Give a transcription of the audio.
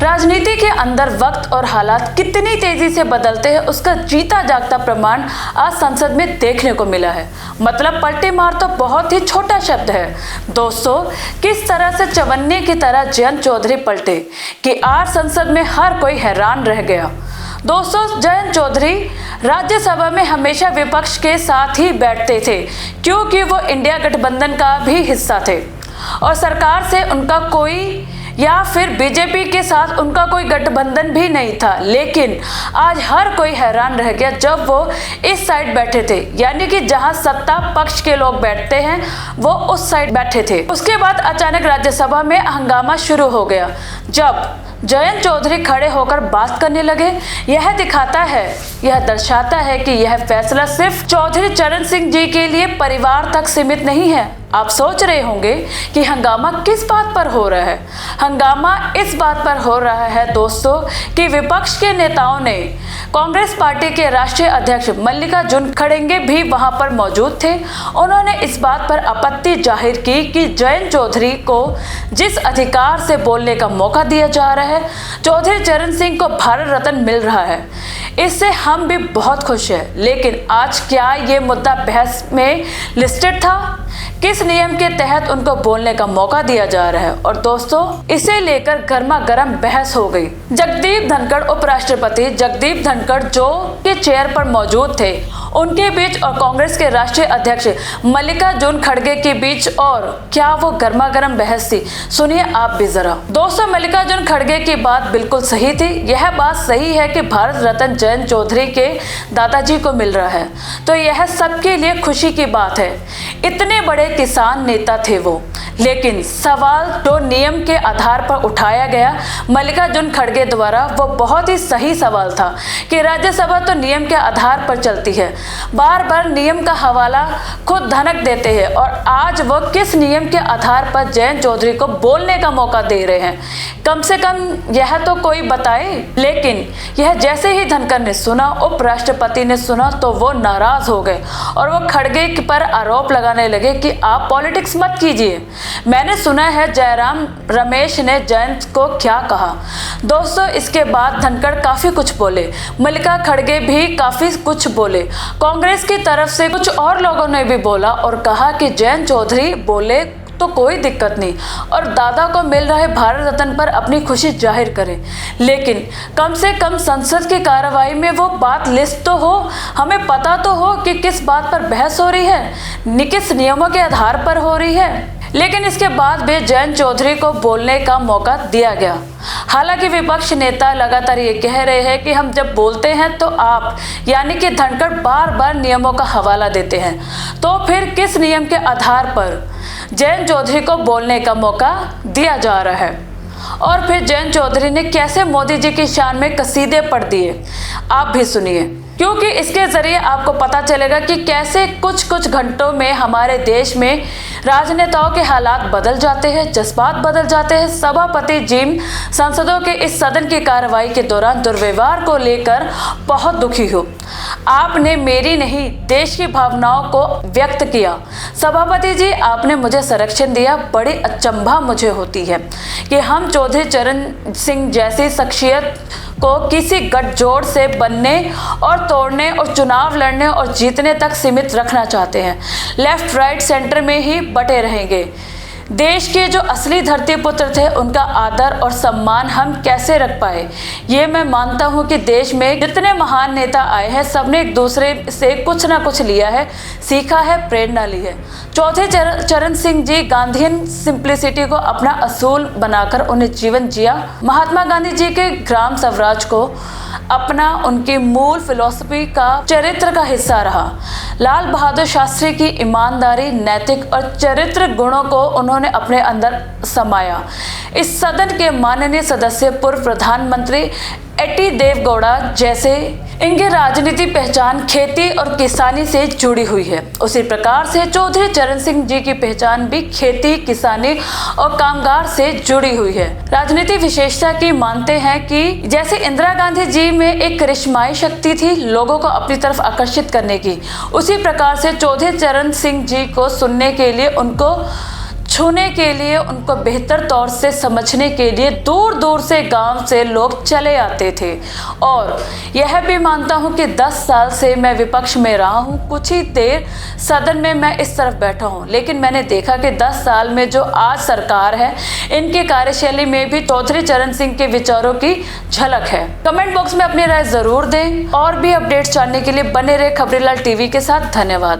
राजनीति के अंदर वक्त और हालात कितनी तेजी से बदलते हैं उसका जीता जागता प्रमाण आज संसद में देखने को मिला है। मतलब पलटी मार तो बहुत ही छोटा शब्द है दोस्तों। किस तरह से चवन्नी की तरह जयंत चौधरी पलटे कि आज संसद में हर कोई हैरान रह गया। दोस्तों, जयंत चौधरी राज्यसभा में हमेशा विपक्ष के साथ ही बैठते थे क्योंकि वो इंडिया गठबंधन का भी हिस्सा थे और सरकार से उनका कोई या फिर बीजेपी के साथ उनका कोई गठबंधन भी नहीं था। लेकिन आज हर कोई हैरान रह गया जब वो इस साइड बैठे थे, यानी कि जहां सत्ता पक्ष के लोग बैठते हैं वो उस साइड बैठे थे। उसके बाद अचानक राज्यसभा में हंगामा शुरू हो गया जब जयंत चौधरी खड़े होकर बात करने लगे। यह दर्शाता है कि यह फैसला सिर्फ चौधरी चरण सिंह जी के लिए परिवार तक सीमित नहीं है। आप सोच रहे होंगे कि हंगामा किस बात पर हो रहा है। हंगामा इस बात पर हो रहा है दोस्तों कि विपक्ष के नेताओं ने कांग्रेस पार्टी के राष्ट्रीय अध्यक्ष मल्लिकार्जुन खड़गे भी वहां पर मौजूद थे। उन्होंने इस बात पर आपत्ति जाहिर की कि जयंत चौधरी को जिस अधिकार से बोलने का मौका दिया जा रहा है, चौधरी चरण सिंह को भारत रत्न मिल रहा है, इससे हम भी बहुत खुश हैं। लेकिन आज क्या ये मुद्दा बहस में लिस्टेड था? किस नियम के तहत उनको बोलने का मौका दिया जा रहा है? और दोस्तों, इसे लेकर गर्मा गर्म बहस हो गई। जगदीप धनखड़, उपराष्ट्रपति जगदीप धनखड़ जो के चेयर पर मौजूद थे, उनके बीच और कांग्रेस के राष्ट्रीय अध्यक्ष मल्लिकार्जुन खड़गे के बीच। और क्या वो गर्मा गर्म बहस थी? सुनिए आप भी जरा। दोस्तों, मल्लिकार्जुन खड़गे की बात बिल्कुल सही थी। यह बात सही है कि भारत रत्न जयंत चौधरी के दादाजी को मिल रहा है, तो यह सबके लिए खुशी की बात है। इतने बड़े किसान नेता थे वो। लेकिन सवाल जो नियम के आधार पर उठाया गया मल्लिकार्जुन खड़गे द्वारा, वो बहुत ही सही सवाल था कि राज्यसभा तो नियम के आधार पर चलती है। बार बार नियम का हवाला खुद धनक देते हैं और आज वो किस नियम के आधार पर जयंत चौधरी को बोलने का मौका दे रहे हैं? कम से कम यह तो कोई बताए। लेकिन यह जैसे ही धनखड़ ने सुना, उपराष्ट्रपति ने सुना, तो वो नाराज हो गए और वो खड़गे पर आरोप लगाने लगे कि आप पॉलिटिक्स मत कीजिए। मैंने सुना है जयराम रमेश ने जयंत को क्या कहा। दोस्तों, इसके बाद धनखड़ काफी कुछ बोले, मल्लिका खड़गे भी काफी कुछ बोले, कांग्रेस की तरफ से कुछ और लोगों ने भी बोला और कहा कि जयंत चौधरी बोले तो कोई दिक्कत नहीं और दादा को मिल रहे भारत रत्न पर अपनी खुशी जाहिर करें। लेकिन कम से कम संसद की कार्रवाई में वो बात लिस्ट तो हो, हमें पता तो हो कि किस बात पर बहस हो रही है, किस नियमों के आधार पर हो रही है। लेकिन इसके बाद भी जयंत चौधरी को बोलने का मौका दिया गया। हालांकि विपक्ष नेता लगातार ये कह रहे हैं कि हम जब बोलते हैं तो आप यानी कि धनखड़ बार बार नियमों का हवाला देते हैं, तो फिर किस नियम के आधार पर जयंत चौधरी को बोलने का मौका दिया जा रहा है? और फिर जयंत चौधरी ने कैसे मोदी जी की शान में कसीदे पढ़ दिए, आप भी सुनिए, क्योंकि इसके जरिए आपको पता चलेगा कि कैसे कुछ घंटों में हमारे देश में राजनेताओं के हालात बदल जाते हैं, जज्बात बदल जाते हैं। सभापति जी सांसदों के इस सदन की कार्रवाई के दौरान दुर्व्यवहार को लेकर बहुत दुखी हो। आपने मेरी नहीं देश की भावनाओं को व्यक्त किया। सभापति जी, आपने मुझे संरक्षण दिया। बड़ी अचंभा मुझे होती है कि हम चौधरी चरण सिंह जैसी शख्सियत को किसी गठजोड़ से बनने और तोड़ने और चुनाव लड़ने और जीतने तक सीमित रखना चाहते हैं। लेफ्ट राइट सेंटर में ही बटे रहेंगे। देश के जो असली धरती पुत्र थे उनका आदर और सम्मान हम कैसे रख पाए? ये मैं मानता हूँ कि देश में जितने महान नेता आए हैं सबने एक दूसरे से कुछ ना कुछ लिया है, सीखा है, प्रेरणा ली है। चौधरी चरण सिंह जी गांधीयन सिंप्लिसिटी को अपना असूल बनाकर उन्हें जीवन जिया। महात्मा गांधी जी के ग्राम स्वराज को अपना उनकी मूल फिलॉसफी का चरित्र का हिस्सा रहा। लाल बहादुर शास्त्री की ईमानदारी, नैतिक और चरित्र गुणों को उन्होंने अपने अंदर समाया। इस सदन के माननीय सदस्य पूर्व प्रधानमंत्री एटी देवेगौड़ा जैसे इनकी राजनीति पहचान खेती और किसानी से जुड़ी हुई है। उसी प्रकार से चौधरी चरण सिंह जी की पहचान भी खेती, किसानी और कामगार से जुड़ी हुई है। राजनीति विशेषता की मानते हैं कि जैसे इंदिरा गांधी जी में एक करिश्माई शक्ति थी लोगों को अपनी तरफ आकर्षित करने की, उसी प्रकार से चौधरी चरण सिंह जी को सुनने के लिए उनको छूने के लिए, उनको बेहतर तौर से समझने के लिए दूर दूर से गांव से लोग चले आते थे। और यह भी मानता हूं कि 10 साल से मैं विपक्ष में रहा हूं, कुछ ही देर सदन में मैं इस तरफ बैठा हूं, लेकिन मैंने देखा कि 10 साल में जो आज सरकार है, इनके कार्यशैली में भी चौधरी चरण सिंह के विचारों की झलक है। कमेंट बॉक्स में अपनी राय जरूर दें और भी अपडेट्स जानने के लिए बने रहे खबरीलाल टीवी के साथ। धन्यवाद।